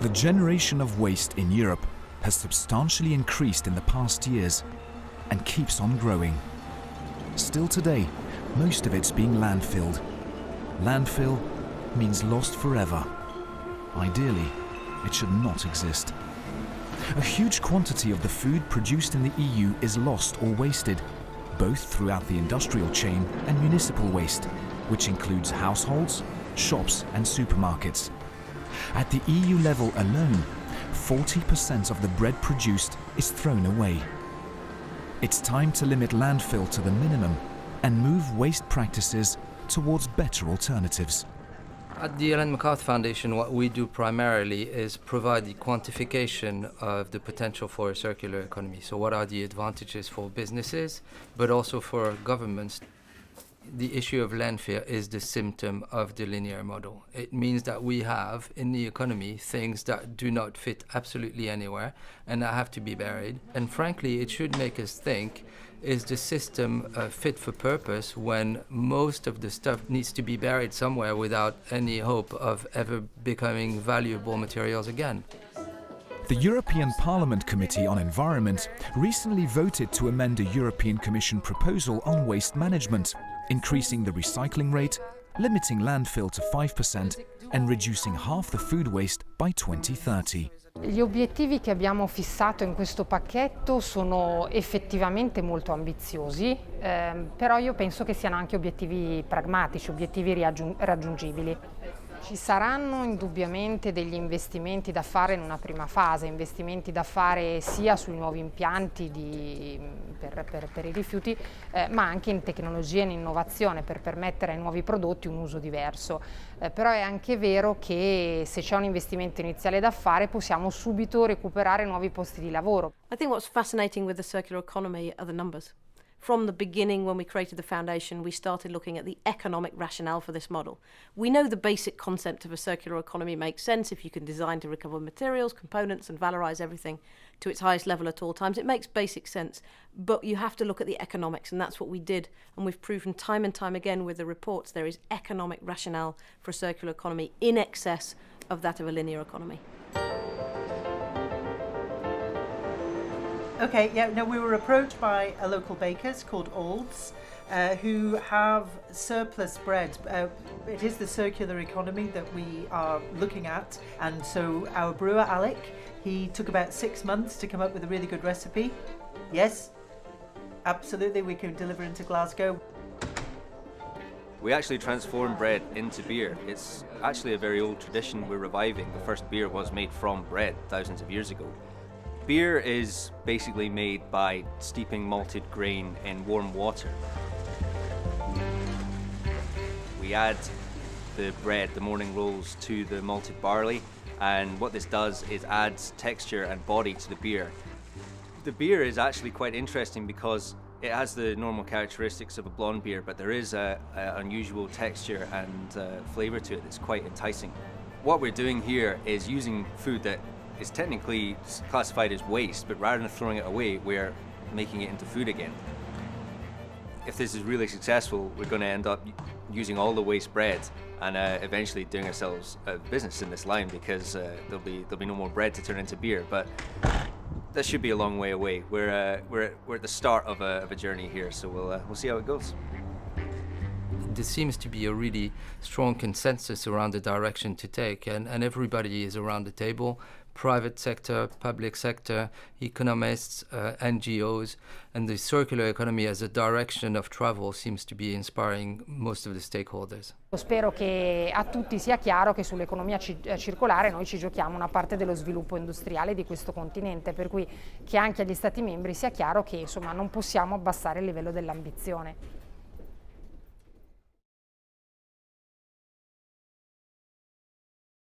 The generation of waste in Europe has substantially increased in the past years and keeps on growing. Still today, most of it's being landfilled. Landfill means lost forever. Ideally, it should not exist. A huge quantity of the food produced in the EU is lost or wasted, both throughout the industrial chain and municipal waste, which includes households, shops and supermarkets. At the EU level alone, 40% of the bread produced is thrown away. It's time to limit landfill to the minimum and move waste practices towards better alternatives. At the Ellen MacArthur Foundation, what we do primarily is provide the quantification of the potential for a circular economy. So what are the advantages for businesses, but also for governments? The issue of landfill is the symptom of the linear model. It means that we have in the economy things that do not fit absolutely anywhere and that have to be buried. And frankly, it should make us think, is the system fit for purpose when most of the stuff needs to be buried somewhere without any hope of ever becoming valuable materials again? The European Parliament Committee on Environment recently voted to amend a European Commission proposal on waste management, increasing the recycling rate, limiting landfill to 5% and reducing half the food waste by 2030. Gli obiettivi che abbiamo fissato in questo pacchetto sono effettivamente molto ambiziosi, però io penso che siano anche obiettivi pragmatici, obiettivi raggiungibili. Ci saranno indubbiamente degli investimenti da fare in una prima fase, investimenti da fare sia sui nuovi impianti per i rifiuti, ma anche in tecnologia e in innovazione per permettere ai nuovi prodotti un uso diverso. Però è anche vero che se c'è un investimento iniziale da fare possiamo subito recuperare nuovi posti di lavoro. I think what's fascinating with the circular economy are the numbers. From the beginning, when we created the foundation, we started looking at the economic rationale for this model. We know the basic concept of a circular economy makes sense if you can design to recover materials, components, and valorize everything to its highest level at all times. It makes basic sense, but you have to look at the economics, and that's what we did. And we've proven time and time again with the reports there is economic rationale for a circular economy in excess of that of a linear economy. Okay, yeah, no, we were approached by a local bakers called Olds, who have surplus bread. It is the circular economy that we are looking at, and so our brewer, Alec, he took about 6 months to come up with a really good recipe. Yes, absolutely, we can deliver into Glasgow. We actually transform bread into beer. It's actually a very old tradition we're reviving. The first beer was made from bread thousands of years ago. Beer is basically made by steeping malted grain in warm water. We add the bread, the morning rolls, to the malted barley, and what this does is adds texture and body to the beer. The beer is actually quite interesting because it has the normal characteristics of a blonde beer, but there is an unusual texture and flavour to it that's quite enticing. What we're doing here is using food that is technically classified as waste, but rather than throwing it away, we're making it into food again. If this is really successful, we're going to end up using all the waste bread and eventually doing ourselves a business in this line because there'll be no more bread to turn into beer. But that should be a long way away. We're at the start of a journey here, so we'll see how it goes. There seems to be a really strong consensus around the direction to take, and everybody is around the table. Private sector, public sector, economists, NGOs, and the circular economy as a direction of travel seems to be inspiring most of the stakeholders. Spero che a tutti sia chiaro che sull'economia circolare noi ci giochiamo una parte dello sviluppo industriale di questo continente, per cui che anche agli Stati membri sia chiaro che insomma non possiamo abbassare il livello dell'ambizione.